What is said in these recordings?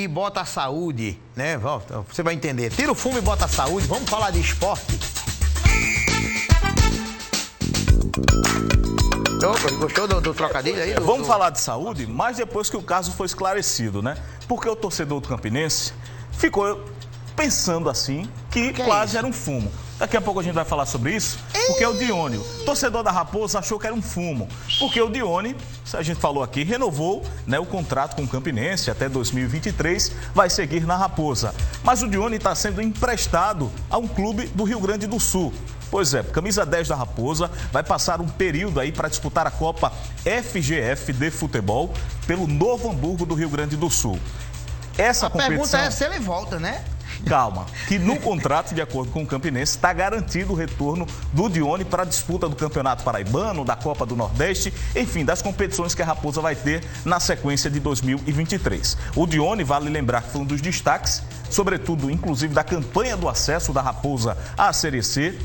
e bota a saúde, né? Você vai entender. Tira o fumo e bota a saúde. Vamos falar de esporte? Gostou do trocadilho aí? Vamos falar de saúde, mas depois que o caso foi esclarecido, né? Porque o torcedor do Campinense ficou pensando assim que quase era um fumo. Daqui a pouco a gente vai falar sobre isso, porque o Dione, o torcedor da Raposa, achou que era um fumo. Porque o Dione, a gente falou aqui, renovou, né, o contrato com o Campinense até 2023, vai seguir na Raposa. Mas o Dione está sendo emprestado a um clube do Rio Grande do Sul. Pois é, camisa 10 da Raposa vai passar um período aí para disputar a Copa FGF de futebol pelo Novo Hamburgo do Rio Grande do Sul. Essa competição... pergunta é se ele volta, né? Calma, que no contrato, de acordo com o Campinense, está garantido o retorno do Dione para a disputa do Campeonato Paraibano, da Copa do Nordeste, enfim, das competições que a Raposa vai ter na sequência de 2023. O Dione, vale lembrar que foi um dos destaques, sobretudo, inclusive, da campanha do acesso da Raposa à Série C.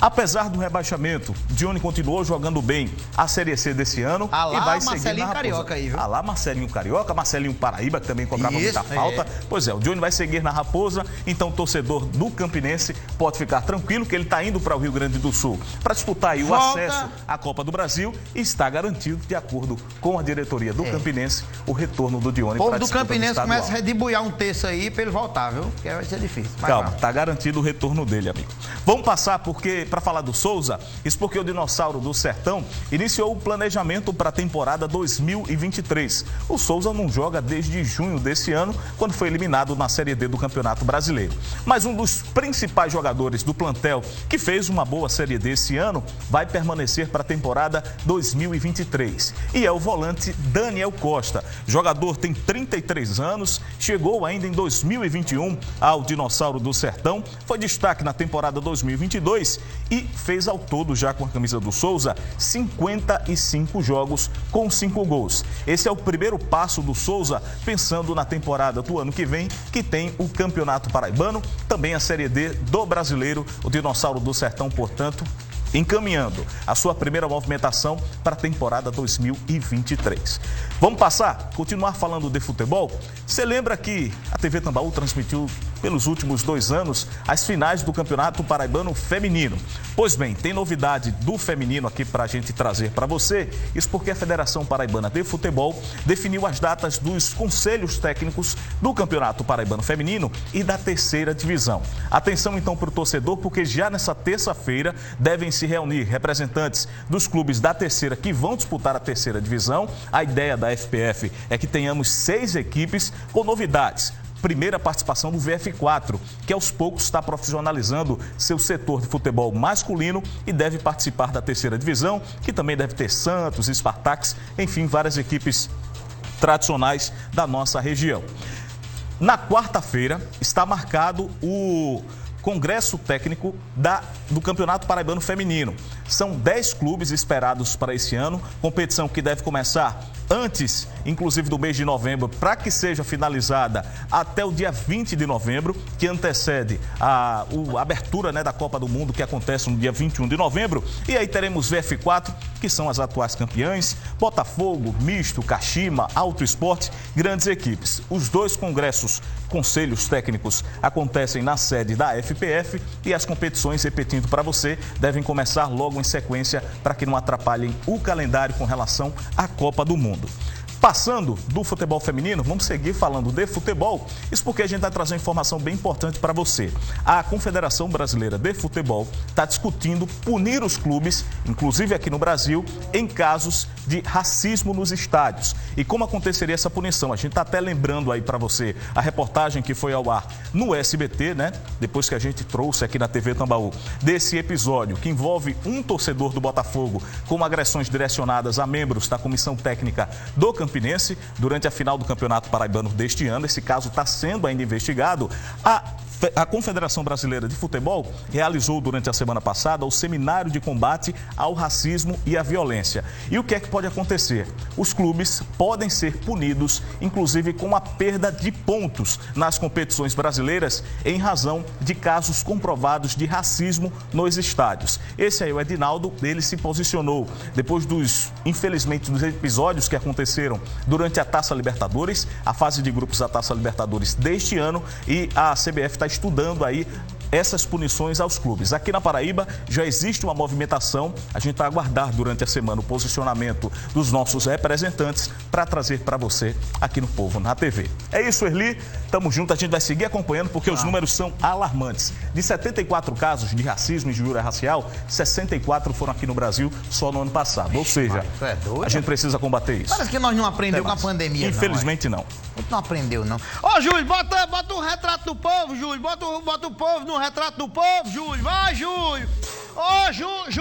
Apesar do rebaixamento, Dione continuou jogando bem a Série C desse ano e vai seguir na Raposa. Carioca aí, viu? Alá Marcelinho Carioca, Marcelinho Paraíba, que também cobrava muita falta. Pois é, o Dione vai seguir na Raposa, então o torcedor do Campinense pode ficar tranquilo que ele está indo para o Rio Grande do Sul para disputar aí o acesso à Copa do Brasil e está garantido, de acordo com a diretoria do Campinense, o retorno do Dione para a disputa do Campinense estadual. começa a redebuiar um terço aí para ele voltar, viu? Porque vai ser difícil. Calma, está garantido o retorno dele, amigo. Vamos passar para falar do Souza, isso porque o Dinossauro do Sertão iniciou o planejamento para a temporada 2023. O Souza não joga desde junho desse ano, quando foi eliminado na Série D do Campeonato Brasileiro. Mas um dos principais jogadores do plantel, que fez uma boa Série D esse ano, vai permanecer para a temporada 2023. E é o volante Daniel Costa. O jogador tem 33 anos, chegou ainda em 2021 ao Dinossauro do Sertão, foi destaque na temporada 2022 e fez ao todo, já com a camisa do Souza, 55 jogos com 5 gols. Esse é o primeiro passo do Souza, pensando na temporada do ano que vem, que tem o Campeonato Paraibano, também a Série D do Brasileiro. O Dinossauro do Sertão, portanto, encaminhando a sua primeira movimentação para a temporada 2023. Vamos continuar falando de futebol? Você lembra que a TV Tambaú transmitiu pelos últimos 2 anos as finais do Campeonato Paraibano Feminino? Pois bem, tem novidade do feminino aqui para a gente trazer para você. Isso porque a Federação Paraibana de Futebol definiu as datas dos conselhos técnicos do Campeonato Paraibano Feminino e da terceira divisão. Atenção então para o torcedor, porque já nessa terça-feira devem se reunir representantes dos clubes da terceira que vão disputar a terceira divisão. A ideia da FPF é que tenhamos 6 equipes com novidades. Primeira participação do VF4, que aos poucos está profissionalizando seu setor de futebol masculino e deve participar da terceira divisão, que também deve ter Santos, Spartax, enfim, várias equipes tradicionais da nossa região. Na quarta-feira está marcado o Congresso Técnico do Campeonato Paraibano Feminino. São 10 clubes esperados para esse ano, competição que deve começar antes, inclusive, do mês de novembro, para que seja finalizada até o dia 20 de novembro, que antecede a abertura, né, da Copa do Mundo, que acontece no dia 21 de novembro. E aí teremos VF4, que são as atuais campeãs, Botafogo, Misto, Kashima, Auto Esporte, grandes equipes. Os 2 conselhos técnicos acontecem na sede da FPF e as competições, repetindo para você, devem começar logo em sequência para que não atrapalhem o calendário com relação à Copa do Mundo. Passando do futebol feminino, vamos seguir falando de futebol. Isso porque a gente vai trazer uma informação bem importante para você. A Confederação Brasileira de Futebol está discutindo punir os clubes, inclusive aqui no Brasil, em casos de racismo nos estádios. E como aconteceria essa punição? A gente está até lembrando aí para você a reportagem que foi ao ar no SBT, né? Depois que a gente trouxe aqui na TV Tambaú, desse episódio que envolve um torcedor do Botafogo com agressões direcionadas a membros da comissão técnica do Campinense durante a final do Campeonato Paraibano deste ano. Esse caso está sendo ainda investigado. A A Confederação Brasileira de Futebol realizou durante a semana passada o seminário de combate ao racismo e à violência. E o que é que pode acontecer? Os clubes podem ser punidos, inclusive com a perda de pontos nas competições brasileiras em razão de casos comprovados de racismo nos estádios. Esse aí, o Edinaldo, ele se posicionou depois infelizmente, dos episódios que aconteceram durante a Taça Libertadores, a fase de grupos da Taça Libertadores deste ano, e a CBF está estudando aí essas punições aos clubes. Aqui na Paraíba já existe uma movimentação, a gente vai aguardar durante a semana o posicionamento dos nossos representantes para trazer para você aqui no Povo na TV. É isso, Erli, tamo junto, a gente vai seguir acompanhando porque os números são alarmantes. De 74 casos de racismo e injúria racial, 64 foram aqui no Brasil só no ano passado. Ou seja, a gente precisa combater isso. Parece que nós não aprendemos com a pandemia. Infelizmente não. A gente não aprendeu, não. Ô, Júlio, bota o retrato do povo, Júlio. Bota o povo no retrato do povo, Júlio. Vai, Júlio. Ô, Júlio.